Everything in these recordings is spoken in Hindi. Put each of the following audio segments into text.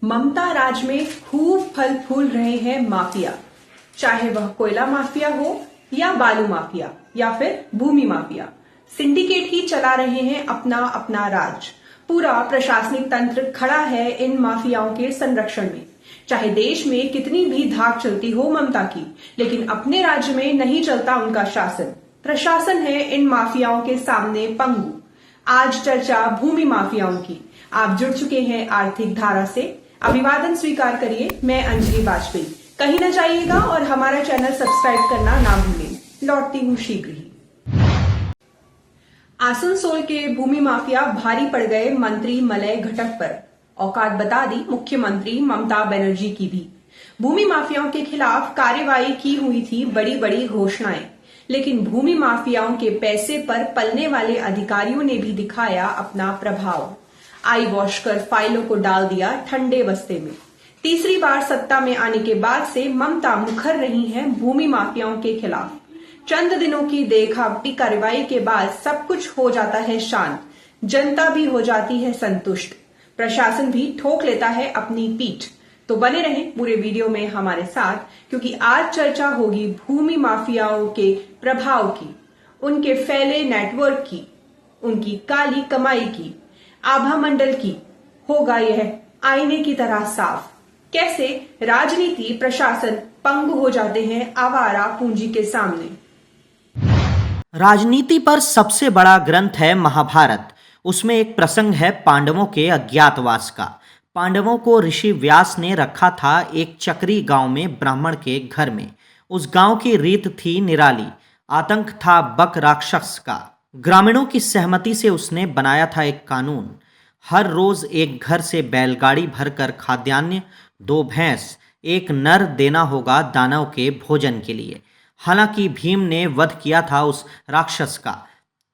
ममता राज में खूब फल फूल रहे हैं माफिया, चाहे वह कोयला माफिया हो या बालू माफिया या फिर भूमि माफिया। सिंडिकेट ही चला रहे हैं अपना अपना राज। पूरा प्रशासनिक तंत्र खड़ा है इन माफियाओं के संरक्षण में। चाहे देश में कितनी भी धाक चलती हो ममता की, लेकिन अपने राज्य में नहीं चलता उनका शासन। प्रशासन है इन माफियाओं के सामने पंगु। आज चर्चा भूमि माफियाओं की। आप जुड़ चुके हैं आर्थिक धारा से। अभिवादन स्वीकार करिए, मैं अंजलि वाजपेयी। कहीं न जाइएगा और हमारा चैनल सब्सक्राइब करना ना भूलें। लौटती हूँ शीघ्र ही। आसनसोल के भूमि माफिया भारी पड़ गए मंत्री मलय घटक पर। औकात बता दी मुख्यमंत्री ममता बनर्जी की भी। भूमि माफियाओं के खिलाफ कार्रवाई की हुई थी बड़ी बड़ी घोषणाएं, लेकिन भूमि माफियाओं के पैसे पर पलने वाले अधिकारियों ने भी दिखाया अपना प्रभाव। आई वॉश कर फाइलों को डाल दिया ठंडे बस्ते में। तीसरी बार सत्ता में आने के बाद से ममता मुखर रही हैं भूमि माफियाओं के खिलाफ। चंद दिनों की देखावटी कार्रवाई के बाद सब कुछ हो जाता है शांत, जनता भी हो जाती है संतुष्ट, प्रशासन भी ठोक लेता है अपनी पीठ। तो बने रहें पूरे वीडियो में हमारे साथ, क्योंकि आज चर्चा होगी भूमि माफियाओं के प्रभाव की, उनके फैले नेटवर्क की, उनकी काली कमाई की, आभा मंडल की। होगा यह आईने की तरह साफ, कैसे राजनीति प्रशासन पंगु हो जाते हैं आवारा पूंजी के सामने। राजनीति पर सबसे बड़ा ग्रंथ है महाभारत। उसमें एक प्रसंग है पांडवों के अज्ञातवास का। पांडवों को ऋषि व्यास ने रखा था एक चक्री गांव में ब्राह्मण के घर में। उस गांव की रीत थी निराली। आतंक था बक राक्षस का। ग्रामीणों की सहमति से उसने बनाया था एक कानून। हर रोज एक घर से बैलगाड़ी भरकर खाद्यान्न, 2 भैंस, 1 नर देना होगा दानव के भोजन के लिए। हालांकि भीम ने वध किया था उस राक्षस का।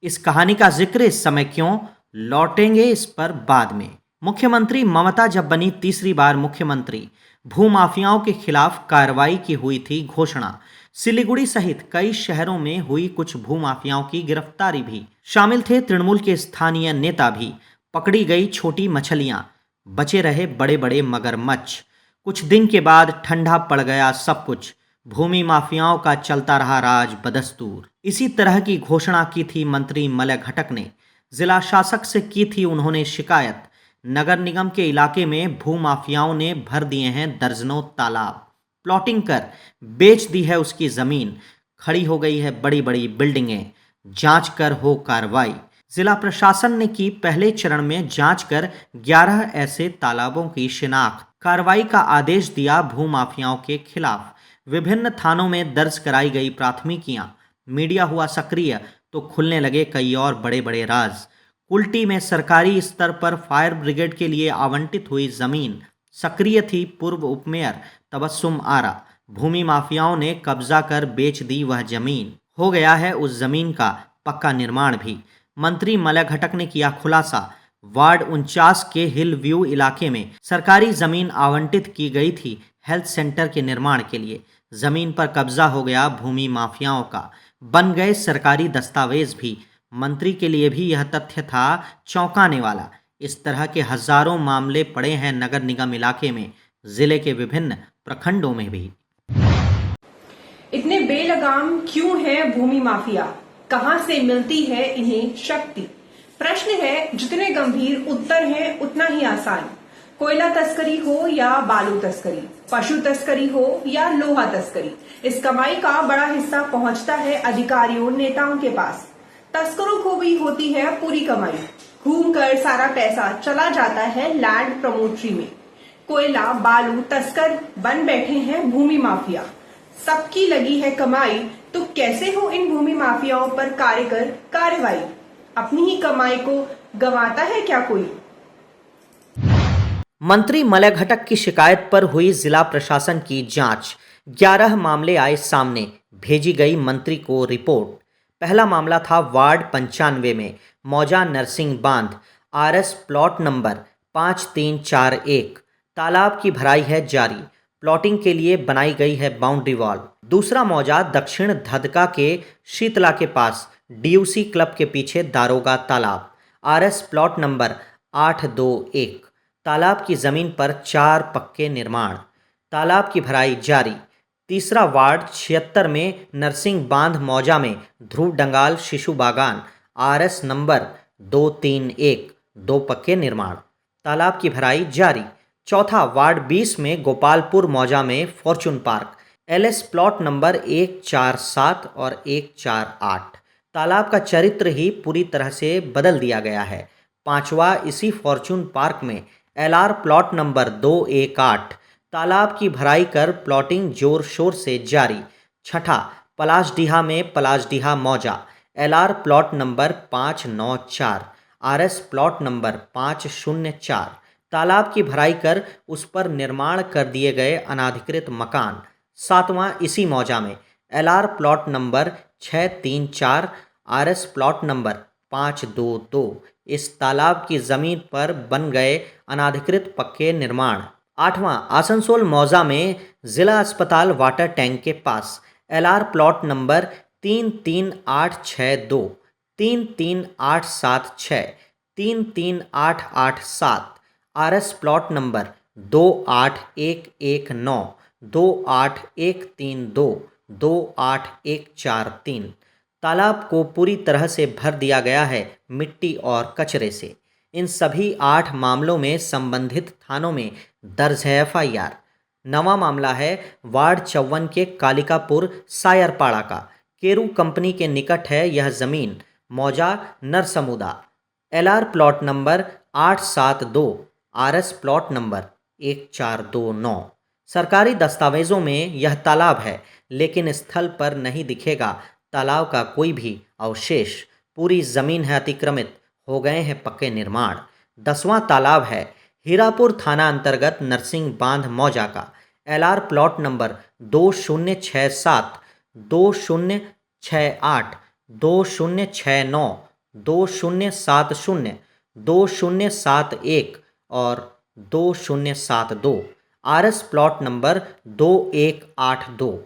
इस कहानी का जिक्र इस समय क्यों, लौटेंगे इस पर बाद में। मुख्यमंत्री ममता जब बनी तीसरी बार मुख्यमंत्री, भूमाफियाओं के खिलाफ कार्रवाई की हुई थी घोषणा। सिलीगुड़ी सहित कई शहरों में हुई कुछ भूमाफियाओं की गिरफ्तारी भी। शामिल थे तृणमूल के स्थानीय नेता भी। पकड़ी गई छोटी मछलियां, बचे रहे बड़े बड़े मगरमच्छ। कुछ दिन के बाद ठंडा पड़ गया सब कुछ। भूमि माफियाओं का चलता रहा राज बदस्तूर। इसी तरह की घोषणा की थी मंत्री मलय घटक ने। जिला शासक से की थी उन्होंने शिकायत। नगर निगम के इलाके में भूमाफियाओं ने भर दिए हैं दर्जनों तालाब। प्लॉटिंग कर बेच दी है उसकी जमीन। खड़ी हो गई है बड़ी बड़ी बिल्डिंगें। जांच कर हो कार्रवाई। जिला प्रशासन ने की पहले चरण में जांच कर 11 ऐसे तालाबों की शिनाख्त। कार्रवाई का आदेश दिया भूमाफियाओं के खिलाफ। विभिन्न थानों में दर्ज कराई गई प्राथमिकियां। मीडिया हुआ सक्रिय तो खुलने लगे कई और बड़े बड़े राज। कुल्टी में सरकारी स्तर पर फायर ब्रिगेड के लिए आवंटित हुई जमीन। सक्रिय थी पूर्व उपमेयर तबस्सुम आरा। भूमि माफियाओं ने कब्जा कर बेच दी वह जमीन। हो गया है उस जमीन का पक्का निर्माण भी। मंत्री मलय घटक ने किया खुलासा। वार्ड 49 के हिल व्यू इलाके में सरकारी जमीन आवंटित की गई थी हेल्थ सेंटर के निर्माण के लिए। जमीन पर कब्जा हो गया भूमि माफियाओं का। बन गए सरकारी दस्तावेज भी। मंत्री के लिए भी यह तथ्य था चौंकाने वाला। इस तरह के हजारों मामले पड़े हैं नगर निगम इलाके में, जिले के विभिन्न प्रखंडों में भी। इतने बेलगाम क्यों है भूमि माफिया? कहां से मिलती है इन्हें शक्ति? प्रश्न है जितने गंभीर, उत्तर है उतना ही आसान। कोयला तस्करी हो या बालू तस्करी, पशु तस्करी हो या लोहा तस्करी, इस कमाई का बड़ा हिस्सा पहुंचता है अधिकारियों नेताओं के पास। तस्करों को भी होती है पूरी कमाई। घूमकर सारा पैसा चला जाता है लैंड प्रमोटरी में। कोयला बालू तस्कर बन बैठे हैं भूमि माफिया। सबकी लगी है कमाई, तो कैसे हो इन भूमि माफियाओं पर कार्रवाई? अपनी ही कमाई को गंवाता है क्या कोई? मंत्री मलय घटक की शिकायत पर हुई जिला प्रशासन की जांच। 11 मामले आए सामने। भेजी गई मंत्री को रिपोर्ट। पहला मामला था वार्ड 95 में मौजा नरसिंह बांध, आरएस प्लॉट नंबर 5341। तालाब की भराई है जारी। प्लॉटिंग के लिए बनाई गई है बाउंड्री वॉल। दूसरा मौजा दक्षिण धदका के शीतला के पास डीयूसी क्लब के पीछे दारोगा तालाब, आरएस प्लॉट नंबर 821। तालाब की जमीन पर 4 पक्के निर्माण। तालाब की भराई जारी। तीसरा वार्ड 76 में नरसिंह बांध मौजा में ध्रुव डंगाल शिशु बागान RS नंबर 231 2 पक्के निर्माण। तालाब की भराई जारी। चौथा वार्ड 20 में गोपालपुर मौजा में Fortune park LS plot number 147 और 148। तालाब का चरित्र ही पूरी तरह से बदल दिया गया है। पांचवा इसी फॉर्चून पार्क में LR प्लॉट नंबर 218। तालाब की भराई कर प्लॉटिंग जोर शोर से जारी। छठा पलाशडीहा में पलाशडीहा मौजा LR plot number 594 RS plot number 504। तालाब की भराई कर उस पर निर्माण कर दिए गए अनाधिकृत मकान। सातवां इसी मौजा में LR plot number 634 RS plot number 522। इस तालाब की जमीन पर बन गए अनाधिकृत पक्के निर्माण। आठवां आसनसोल मौजा में जिला अस्पताल वाटर टैंक के पास LR plot number 33862 33876 33887 RS plot number 28119 28132 28143। तालाब को पूरी तरह से भर दिया गया है मिट्टी और कचरे से। इन सभी 8 मामलों में संबंधित थानों में दर्ज है FIR। नवा मामला है वार्ड 54 के कालिकापुर सायरपाड़ा का। केरू कंपनी के निकट है यह जमीन। मौजा नरसमुदा LR plot number 872 RS plot number 1429। सरकारी दस्तावेजों में यह तालाब है, लेकिन स्थल पर नहीं दिखेगा तालाब का कोई भी अवशेष। पूरी जमीन है अतिक्रमित, हो गए हैं पक्के निर्माण। 10वां तालाब है हीरापुर थाना अंतर्गत नरसिंह बांध मौजा का। LR प्लॉट नंबर 2067 2068 2069 2070 2071 और 2072। RS plot number 2182।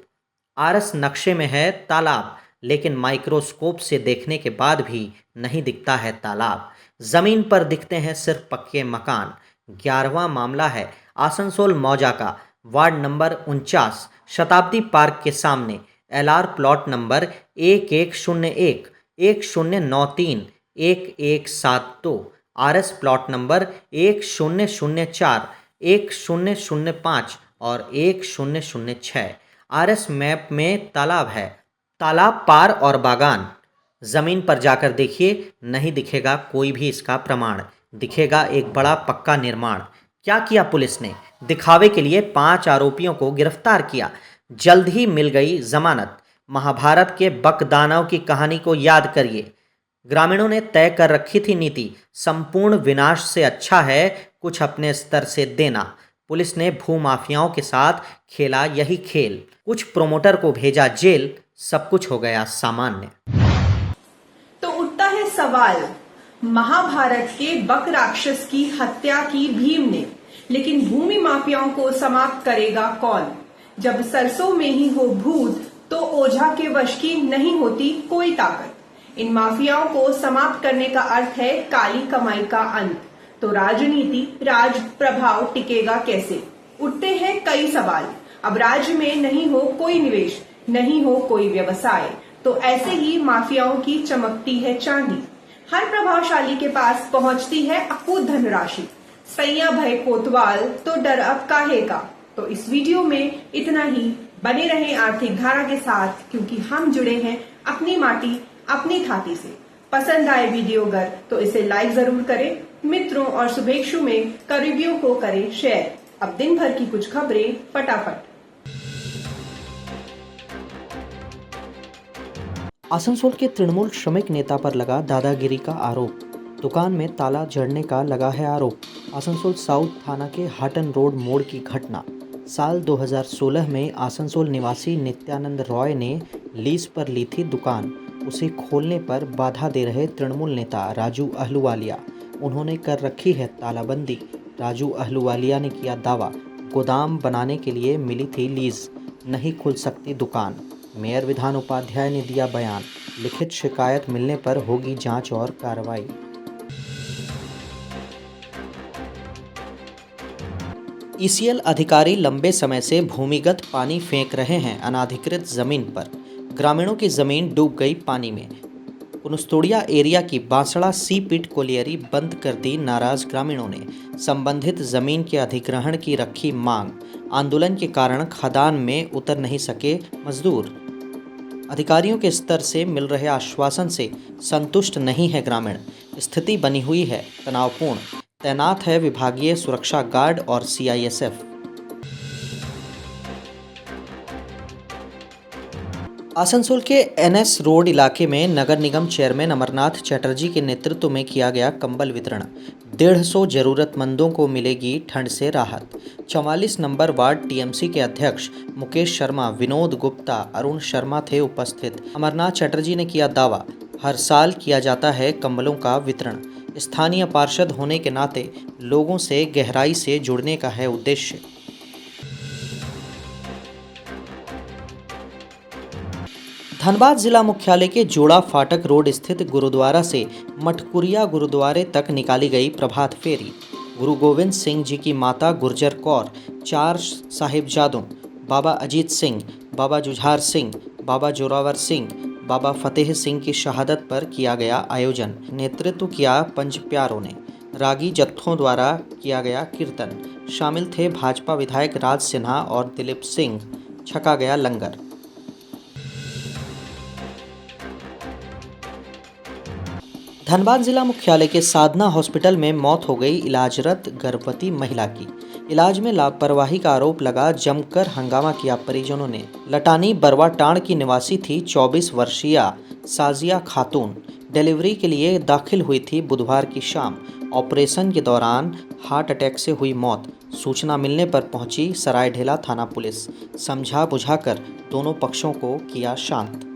RS नक्शे में है तालाब, लेकिन माइक्रोस्कोप से देखने के बाद भी नहीं दिखता है तालाब। जमीन पर दिखते हैं सिर्फ पक्के मकान। 11वां मामला है आसनसोल मौजा का। वार्ड नंबर 49 शताब्दी पार्क के सामने LR plot number 1101 1093 1172 RS plot number 1004 1005 और 1006। RS मैप में तालाब है। तालाब पार और बागान। जमीन पर जाकर देखिए, नहीं दिखेगा कोई भी इसका प्रमाण। दिखेगा एक बड़ा पक्का निर्माण। क्या किया पुलिस ने? दिखावे के लिए 5 आरोपियों को गिरफ्तार किया। जल्द ही मिल गई जमानत। महाभारत के बकदानव की कहानी को याद करिए। ग्रामीणों ने तय कर रखी थी नीति, संपूर्ण विनाश से अच्छा है कुछ अपने स्तर से देना। पुलिस ने भूमाफियाओं के साथ खेला यही खेल। कुछ प्रोमोटर को भेजा जेल, सब कुछ हो गया सामान्य। तो उठता है सवाल, महाभारत के बक राक्षस की हत्या की भीम ने, लेकिन भूमि माफियाओं को समाप्त करेगा कौन? जब सरसों में ही हो भूत, तो ओझा के वश की नहीं होती कोई ताकत। इन माफियाओं को समाप्त करने का अर्थ है काली कमाई का अंत। तो राजनीति, राज प्रभाव टिकेगा कैसे? उठते हैं कई सवाल। अब राज्य में नहीं हो कोई निवेश, नहीं हो कोई व्यवसाय, तो ऐसे ही माफियाओं की चमकती है चांदी। हर प्रभावशाली के पास पहुंचती है अकूत धनराशि। सैया भय कोतवाल, तो डर अब काहे का। तो इस वीडियो में इतना ही। बने रहें आर्थिक धारा के साथ, क्योंकि हम जुड़े हैं अपनी माटी अपनी थाती से। पसंद आए वीडियो अगर तो इसे लाइक जरूर करें। मित्रों और शुभेच्छु में करीबियों को करें शेयर। अब दिन भर की कुछ खबरें फटाफट। आसनसोल के तृणमूल श्रमिक नेता पर लगा दादागिरी का आरोप। दुकान में ताला जड़ने का लगा है आरोप। आसनसोल साउथ थाना के हाटन रोड मोड़ की घटना। साल 2016 में आसनसोल निवासी नित्यानंद रॉय ने लीज पर ली थी दुकान। उसे खोलने पर बाधा दे रहे तृणमूल नेता राजू अहलूवालिया। उन्होंने कर रखी है तालाबंदी। राजू अहलूवालिया ने किया दावा, गोदाम बनाने के लिए मिली थी लीज, नहीं खुल सकती दुकान। मेयर विधान उपाध्याय ने दिया बयान, लिखित शिकायत मिलने पर होगी जांच और कार्रवाई। ईसीएल अधिकारी लंबे समय से भूमिगत पानी फेंक रहे हैं अनाधिकृत जमीन पर। ग्रामीणों की जमीन डूब गई पानी में। पुनस्तोड़िया एरिया की बांसड़ा सी पिट कोलियरी बंद कर दी। नाराज ग्रामीणों ने संबंधित जमीन के अधिग्रहण की रखी मांग। आंदोलन के कारण खदान में उतर नहीं सके मजदूर। अधिकारियों के स्तर से मिल रहे आश्वासन से संतुष्ट नहीं है ग्रामीण। स्थिति बनी हुई है तनावपूर्ण। तैनात है विभागीय सुरक्षा गार्ड और सीआईएसएफ। आसनसोल के एनएस रोड इलाके में नगर निगम चेयरमैन अमरनाथ चटर्जी के नेतृत्व में किया गया कंबल वितरण। 150 जरूरतमंदों को मिलेगी ठंड से राहत। 44 नंबर वार्ड टीएमसी के अध्यक्ष मुकेश शर्मा, विनोद गुप्ता, अरुण शर्मा थे उपस्थित। अमरनाथ चटर्जी ने किया दावा, हर साल किया जाता है कंबलों का वितरण। स्थानीय पार्षद होने के नाते लोगों से गहराई से जुड़ने का है उद्देश्य। धनबाद जिला मुख्यालय के जोड़ा फाटक रोड स्थित गुरुद्वारा से मठकुरिया गुरुद्वारे तक निकाली गई प्रभात फेरी। गुरु गोविंद सिंह जी की माता गुर्जर कौर, 4 साहिबजादों बाबा अजीत सिंह, बाबा जुझार सिंह, बाबा जोरावर सिंह, बाबा फतेह सिंह की शहादत पर किया गया आयोजन। नेतृत्व किया पंच प्यारों ने। रागी जत्थों द्वारा किया गया कीर्तन। शामिल थे भाजपा विधायक राज सिन्हा और दिलीप सिंह। छका गया लंगर। धनबाद जिला मुख्यालय के साधना हॉस्पिटल में मौत हो गई इलाजरत गर्भवती महिला की। इलाज में लापरवाही का आरोप लगा, जमकर हंगामा किया परिजनों ने। लटानी बरवाटांड़ की निवासी थी 24 वर्षीय साजिया खातून। डिलीवरी के लिए दाखिल हुई थी बुधवार की शाम। ऑपरेशन के दौरान हार्ट अटैक से हुई मौत। सूचना मिलने पर पहुंची सरायढेला थाना पुलिस। समझा बुझाकर दोनों पक्षों को किया शांत।